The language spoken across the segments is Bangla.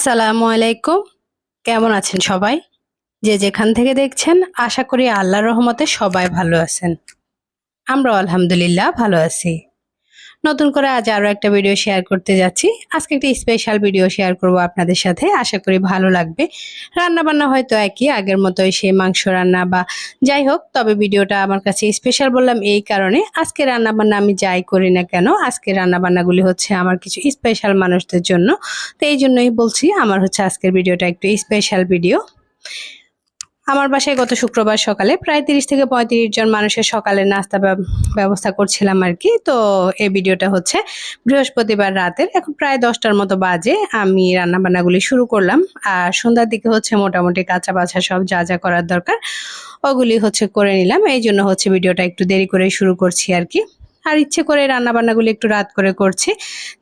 আসসালামু আলাইকুম। কেমন আছেন সবাই? যে যেখান থেকে দেখছেন আশা করি আল্লাহর রহমতে সবাই ভালো আছেন। আমরাও আলহামদুলিল্লাহ ভালো আছি। নতুন করে আজ আরো একটা ভিডিও শেয়ার করতে যাচ্ছি। আজকে একটা স্পেশাল ভিডিও শেয়ার করব আপনাদের সাথে। আশা করি ভালো লাগবে। রান্না বান্না হয়তো একই আগের মতোই সেই মাংস রান্না বা যাই হোক, তবে ভিডিওটা আমার কাছে স্পেশাল বললাম এই কারণে আজকে রান্না বান্না আমি যাই করি না কেন, আজকে রান্না বান্নাগুলি হচ্ছে আমার কিছু স্পেশাল মানুষদের জন্য। তো এই জন্যই বলছি আমার হচ্ছে আজকের ভিডিওটা একটু স্পেশাল ভিডিও। আমার বাসায় গত শুক্রবার সকালে প্রায় 30 থেকে 35 জন মানুষের সকালে নাস্তা ব্যবস্থা করছিলাম আর কি। তো এই ভিডিওটা হচ্ছে বৃহস্পতিবার রাতের, এখন প্রায় 10টার মতো বাজে আমি রান্না বান্নাগুলি শুরু করলাম। আর সন্ধ্যার দিকে হচ্ছে মোটামুটি কাঁচা বাছা সব যা যা করার দরকার ওগুলি হচ্ছে করে নিলাম। এই জন্য হচ্ছে ভিডিওটা একটু দেরি করে শুরু করছি আর কি। আর ইচ্ছে করে রান্না বান্নাগুলি একটু রাত করে করছি,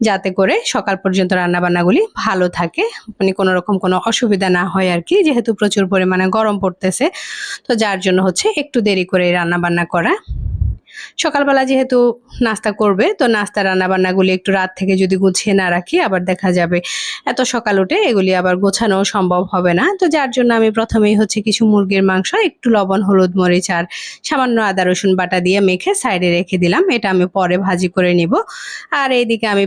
যাতে করে সকাল পর্যন্ত রান্না বান্নাগুলি ভালো থাকে, মানে কোনো রকম কোনো অসুবিধা না হয় আর কি, যেহেতু প্রচুর পরিমাণে গরম পড়তেছে। তো যার জন্য হচ্ছে একটু দেরি করে রান্না বান্না করা। সকালবেলা যেহেতু নাস্তা করবে, তো নাস্তা রান্না বান্নাগুলি একটু রাত থেকে যদি গুছিয়ে না রাখি আবার দেখা যাবে এত সকাল উঠে এগুলি আবার গোছানো সম্ভব হবে না। তো যার জন্য আমি প্রথমেই হচ্ছে কিছু মুরগির মাংস একটু লবণ হলুদ মরিচ আর সামান্য আদা রসুন বাটা দিয়ে মেখে সাইডে রেখে দিলাম, এটা আমি পরে ভাজি করে নিব। আর এইদিকে আমি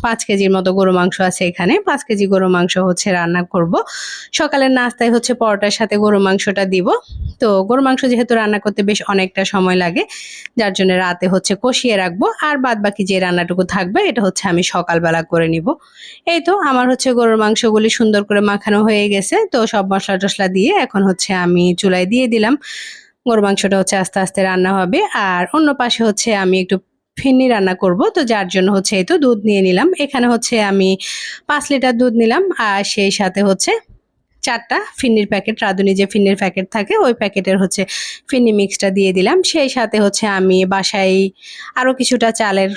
5 কেজির মতো গরু মাংস আছে, এখানে 5 কেজি গরু মাংস হচ্ছে রান্না করব। সকালের নাস্তায় হচ্ছে পরোটার সাথে গরু মাংসটা দিব। তো গরু মাংস যেহেতু রান্না করতে বেশ অনেকটা সময় লাগে, যার জন্য রাতে হচ্ছে কষিয়ে রাখবো, আর বাদ বাকি যে রান্নাটুকু থাকবে এটা হচ্ছে আমি সকালবেলা করে নিব। এই তো আমার হচ্ছে গরুর মাংসগুলি সুন্দর করে মাখানো হয়ে গেছে। তো সব মশলা টশলা দিয়ে এখন হচ্ছে আমি চুলায় দিয়ে দিলাম। গরুর মাংসটা হচ্ছে আস্তে আস্তে রান্না হবে। আর অন্য পাশে হচ্ছে আমি একটু ফিন্নি রান্না করব, তো যার জন্য হচ্ছে এই তো দুধ নিয়ে নিলাম। এখানে হচ্ছে আমি 5 লিটার দুধ নিলাম, আর সেই সাথে হচ্ছে 4টা ফিন্নির প্যাকেট, রাঁধুনি যে ফিন্নির প্যাকেট থাকে ওই প্যাকেটের হচ্ছে ফিন্নি মিক্সটা দিয়ে দিলাম। সেই সাথে হচ্ছে আমি বাসায় আরও কিছুটা চালের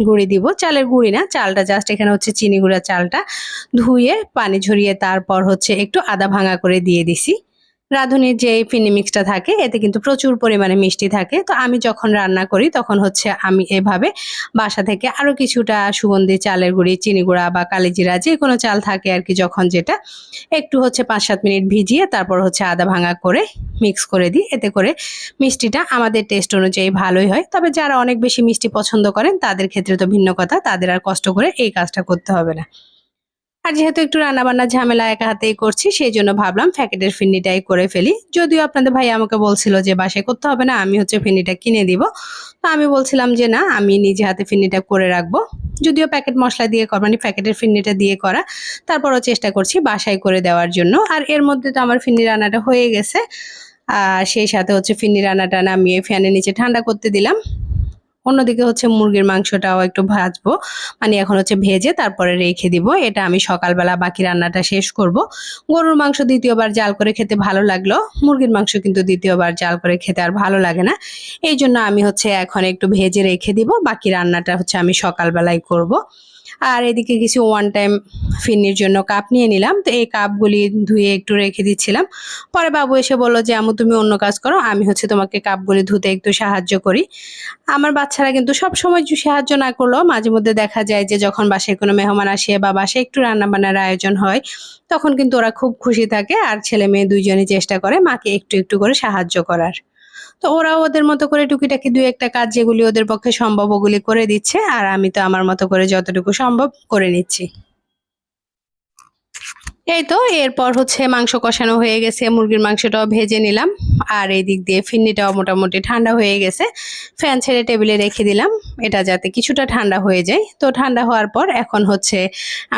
গুঁড়ি দিব, চালের গুঁড়ি না, চালটা জাস্ট এখানে হচ্ছে চিনি গুঁড়া চালটা ধুয়ে পানি ঝরিয়ে তারপর হচ্ছে একটু আদা ভাঙা করে দিয়ে দিছি। রাঁধুনির যে ফিন্নি মিক্সটা থাকে এতে কিন্তু প্রচুর পরিমাণে মিষ্টি থাকে। তো আমি যখন রান্না করি তখন হচ্ছে আমি এভাবে বাসা থেকে আরও কিছুটা সুগন্ধি চালের গুঁড়ি, চিনি গুঁড়া বা কালিজিরা যে কোনো চাল থাকে আর কি, যখন যেটা একটু হচ্ছে 5-7 মিনিট ভিজিয়ে তারপর হচ্ছে আদা ভাঙা করে মিক্স করে দিই। এতে করে মিষ্টিটা আমাদের টেস্ট অনুযায়ী ভালোই হয়। তবে যারা অনেক বেশি মিষ্টি পছন্দ করেন তাদের ক্ষেত্রে তো ভিন্ন কথা, তাদের আর কষ্ট করে এই কাজটা করতে হবে না। আর যেহেতু একটু রান্নাবান্নার ঝামেলা একা হাতেই করছি, সেই জন্য ভাবলাম প্যাকেটের ফিন্নিটাই করে ফেলি। যদিও আপনাদের ভাই আমাকে বলছিল যে বাসায় করতে হবে না, আমি হচ্ছে ফিন্নিটা কিনে দিব। তো আমি বলছিলাম যে না, আমি নিজে হাতে ফিন্নিটা করে রাখবো। যদিও প্যাকেট মশলা দিয়ে করা, মানে প্যাকেটের ফিন্নিটা দিয়ে করা, তারপরও চেষ্টা করছি বাসায় করে দেওয়ার জন্য। আর এর মধ্যে তো আমার ফিন্নি রান্নাটা হয়ে গেছে। আর সেই সাথে হচ্ছে ফিন্নি রান্নাটা নামিয়ে ফ্যানের নিচে ঠান্ডা করতে দিলাম। অন্যদিকে হচ্ছে মুরগির মাংসটাও একটু ভাজবো, মানে এখন হচ্ছে ভেজে তারপরে রেখে দিব। এটা আমি সকালবেলা বাকি রান্নাটা শেষ করব। গরুর মাংস দ্বিতীয়বার জাল করে খেতে ভালো লাগলো, মুরগির মাংস কিন্তু দ্বিতীয়বার জাল করে খেতে আর ভালো লাগে না। এই জন্য আমি হচ্ছে এখন একটু ভেজে রেখে দিব, বাকি রান্নাটা হচ্ছে আমি সকালবেলায় করব। আর এদিকে কিছু ওয়ান টাইম ফিন্নির জন্য কাপ নিয়ে নিলাম। তো এই কাপগুলি ধুয়ে একটু রেখে দিচ্ছিলাম। পরে বাবু এসে বললো যে আম্মু তুমি অন্য কাজ করো, আমি হচ্ছে তোমাকে কাপগুলি ধুতে একটু সাহায্য করি। আমার বাচ্চারা কিন্তু সব সময় সাহায্য না করলেও মাঝে মধ্যে দেখা যায় যে যখন বাসায় কোনো মেহমান আসে বা বাসায় একটু রান্না বান্নার আয়োজন হয়, তখন কিন্তু ওরা খুব খুশি থাকে আর ছেলে মেয়ে দুইজনই চেষ্টা করে মাকে একটু একটু করে সাহায্য করার। তো ওরাও ওদের মতো করে টুকিটাকি দুই একটা কাজ যেগুলি ওদের পক্ষে সম্ভব ওগুলি করে দিচ্ছে, আর আমি তো আমার মতো করে যতটুকু সম্ভব করে নিচ্ছি। এই তো এরপর হচ্ছে মাংস কষানো হয়ে গেছে, মুরগির মাংসটাও ভেজে নিলাম। আর এই দিক দিয়ে ফিন্নিটাও মোটামুটি ঠান্ডা হয়ে গেছে, ফ্যান ছেড়ে টেবিলে রেখে দিলাম, এটা যাতে কিছুটা ঠান্ডা হয়ে যায়। তো ঠান্ডা হওয়ার পর এখন হচ্ছে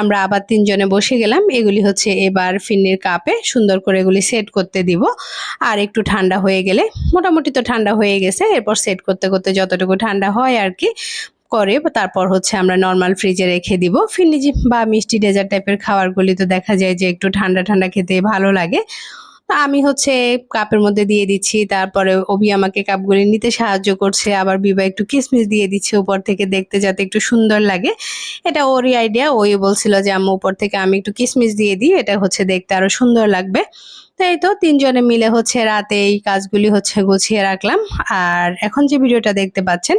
আমরা আবার 3 জনে বসে গেলাম, এগুলি হচ্ছে এবার ফিন্নির কাপে সুন্দর করে এগুলি সেট করতে দিব। আর একটু ঠান্ডা হয়ে গেলে, মোটামুটি তো ঠান্ডা হয়ে গেছে, এরপর সেট করতে করতে যতটুকু ঠান্ডা হয় আর কি করে তারপর হচ্ছে আমরা নর্মাল ফ্রিজে রেখে দিব। ফিরনি বা মিষ্টি ডেজার্ট টাইপের খাবারগুলি তো দেখা যায় যে একটু ঠান্ডা ঠান্ডা খেতে ভালো লাগে। তো আমি হচ্ছে কাপের মধ্যে দিয়ে দিচ্ছি, তারপরে অভি আমাকে কাপগুলি নিতে সাহায্য করছে, আবার বিবা একটু কিসমিস দিয়ে দিচ্ছে উপর থেকে দেখতে যাতে একটু সুন্দর লাগে। এটা ওরই আইডিয়া, ওই বলছিল যে আম্মু উপর থেকে আমি একটু কিসমিস দিয়ে দিই, এটা হচ্ছে দেখতে আরো সুন্দর লাগবে। তো এই তো ৩ জনে মিলে হচ্ছে রাতে এই কাজগুলি হচ্ছে গুছিয়ে রাখলাম। আর এখন যে ভিডিওটা দেখতে পাচ্ছেন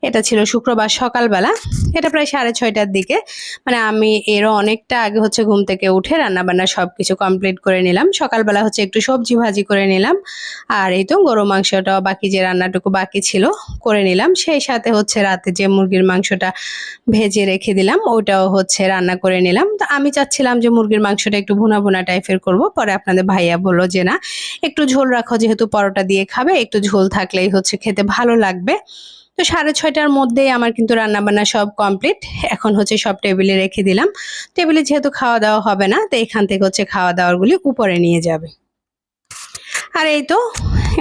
এটা ছিল শুক্রবার সকালবেলা। এটা প্রায় 6:30টার দিকে। মানে আমি এরও অনেকটা আগে হচ্ছে ঘুম থেকে উঠে রান্নাবান্না সবকিছু কমপ্লিট করে নিলাম। সকালবেলা হচ্ছে একটু সবজি ভাজি করে নিলাম। আর এই তো গরুর মাংসটাও বাকি যে রান্নাটুকু বাকি ছিল করে নিলাম। সেই সাথে হচ্ছে রাতে যে মুরগির মাংসটা ভেজে রেখে দিলাম ওটাও হচ্ছে রান্না করে নিলাম। তো আমি চাচ্ছিলাম যে মুরগির মাংসটা একটু ভুনা ভুনা টাইপের করব। পরে আপনাদের ভাইয়া বলল যে না একটু ঝোল রাখো, যেহেতু পরোটা দিয়ে খাবে একটু ঝোল থাকলেই হচ্ছে খেতে ভালো লাগবে। তো 6:30টার মধ্যেই আমার কিন্তু রান্নাবান্না সব কমপ্লিট। এখন হচ্ছে সব টেবিলে রেখে দিলাম। টেবিলে যেহেতু খাওয়া দাওয়া হবে না, তো এখান থেকে হচ্ছে খাওয়া দাওয়াগুলি উপরে নিয়ে যাবে। আর এই তো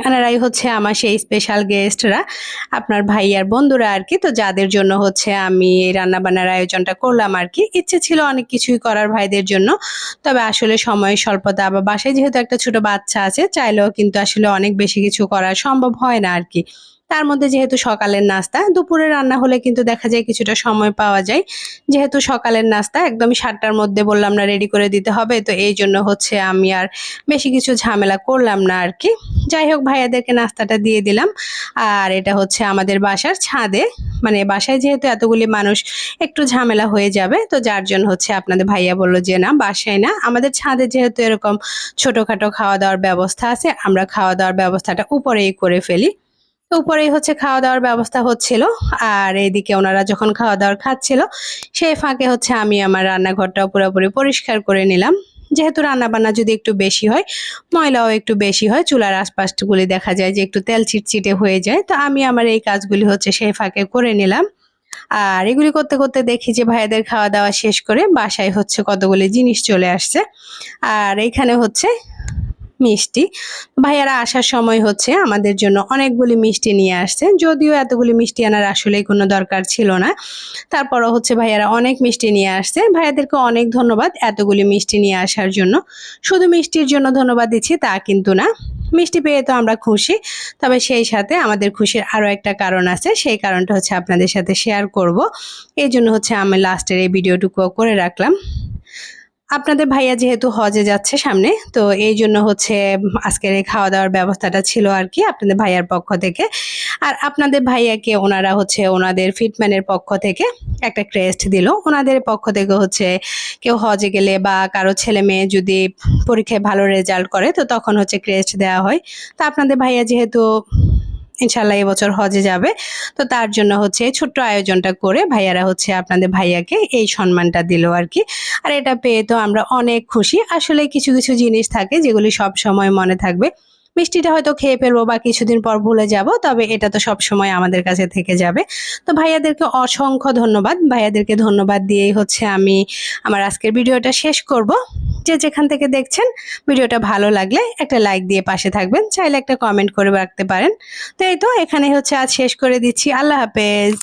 এনারাই হচ্ছে আমার সেই স্পেশাল গেস্টরা, আপনার ভাইয়ার বন্ধুরা আর কি। তো যাদের জন্য হচ্ছে আমি এই রান্নাবান্নার আয়োজনটা করলাম আর কি। ইচ্ছে ছিল অনেক কিছুই করার ভাইদের জন্য, তবে আসলে সময়ের স্বল্পতা, আবার বাসায় যেহেতু একটা ছোট বাচ্চা আছে, চাইলেও কিন্তু আসলে অনেক বেশি কিছু করা সম্ভব হয় না আর কি। তার মধ্যে যেহেতু সকালের নাস্তা, দুপুরে রান্না হলে কিন্তু দেখা যায় কিছুটা সময় পাওয়া যায়। যেহেতু সকালের নাস্তা একদমই 7টার মধ্যে বললাম না রেডি করে দিতে হবে, তো এই জন্য হচ্ছে আমি আর বেশি কিছু ঝামেলা করলাম না আর কি। যাই হোক ভাইয়াদেরকে নাস্তাটা দিয়ে দিলাম। আর এটা হচ্ছে আমাদের বাসার ছাদে, মানে বাসায় যেহেতু এতগুলি মানুষ একটু ঝামেলা হয়ে যাবে, তো যার জন্য হচ্ছে আপনাদের ভাইয়া বলল যে না বাসায় না, আমাদের ছাদে যেহেতু এরকম ছোটখাটো খাওয়া দাওয়ার ব্যবস্থা আছে, আমরা খাওয়া দাওয়ার ব্যবস্থাটা উপরেই করে ফেলি। তো উপরেই হচ্ছে খাওয়া দাওয়ার ব্যবস্থা হচ্ছিল। আর এইদিকে ওনারা যখন খাওয়া দাওয়ার খাচ্ছিল সেই ফাঁকে হচ্ছে আমি আমার রান্নাঘরটাও পুরোপুরি পরিষ্কার করে নিলাম। যেহেতু রান্নাবান্না যদি একটু বেশি হয়, ময়লাও একটু বেশি হয়, চুলার আশপাশগুলি দেখা যায় যে একটু তেল চিটচিটে হয়ে যায়, তো আমি আমার এই কাজগুলি হচ্ছে সেই ফাঁকে করে নিলাম। আর এগুলি করতে করতে দেখি যে ভাইয়াদের খাওয়া দাওয়া শেষ করে বাসায় হচ্ছে কতগুলি জিনিস চলে আসছে। আর এইখানে হচ্ছে মিষ্টি। ভাইয়ারা আসার সময় হচ্ছে আমাদের জন্য অনেকগুলি মিষ্টি নিয়ে আসছে, যদিও এতগুলি মিষ্টি আনার আসলেই কোনো দরকার ছিল না। তারপরও হচ্ছে ভাইয়ারা অনেক মিষ্টি নিয়ে আসছে। ভাইয়াদেরকে অনেক ধন্যবাদ এতগুলি মিষ্টি নিয়ে আসার জন্য। শুধু মিষ্টির জন্য ধন্যবাদ দিচ্ছি তা কিন্তু না, মিষ্টি পেয়ে তো আমরা খুশি, তবে সেই সাথে আমাদের খুশির আরও একটা কারণ আছে, সেই কারণটা হচ্ছে আপনাদের সাথে শেয়ার করব। এই জন্য হচ্ছে আমি লাস্টের এই ভিডিওটুকু করে রাখলাম। আপনাদের ভাইয়া যেহেতু হজে যাচ্ছে সামনে, তো এই জন্য হচ্ছে আজকের এই খাওয়া দাওয়ার ব্যবস্থাটা ছিল আর কি আপনাদের ভাইয়ার পক্ষ থেকে। আর আপনাদের ভাইয়াকে ওনারা হচ্ছে ওনাদের ফিটম্যানের পক্ষ থেকে একটা ক্রেস্ট দিল। ওনাদের পক্ষ থেকে হচ্ছে কেউ হজে গেলে বা কারো ছেলে মেয়ে যদি পরীক্ষায় ভালো রেজাল্ট করে, তো তখন হচ্ছে ক্রেস্ট দেওয়া হয়। তো আপনাদের ভাইয়া যেহেতু ইনশাল্লাহ এবছর হজে যাবে, তো তার জন্য হচ্ছে এই ছোট্ট আয়োজনটা করে ভাইয়ারা হচ্ছে আপনাদের ভাইয়াকে এই সম্মানটা দিল আর কি। আর এটা পেয়ে তো আমরা অনেক খুশি। আসলে কিছু কিছু জিনিস থাকে যেগুলি সব সময় মনে থাকবে। মিষ্টিটা হয়তো খেয়ে ফেলবো বা কিছুদিন পর ভুলে যাব, তবে এটা তো সব সময় আমাদের কাছে থেকে যাবে। তো ভাইয়াদেরকে অসংখ্য ধন্যবাদ। ভাইয়াদেরকে ধন্যবাদ দিয়েই হচ্ছে আমি আমার আজকের ভিডিওটা শেষ করব। যে যেখান থেকে দেখছেন ভিডিওটা ভালো লাগলে একটা লাইক দিয়ে পাশে থাকবেন, চাইলে একটা কমেন্ট করে রাখতে পারেন। তো এই তো এখানে হচ্ছে আজ শেষ করে দিচ্ছি। আল্লাহ হাফেজ।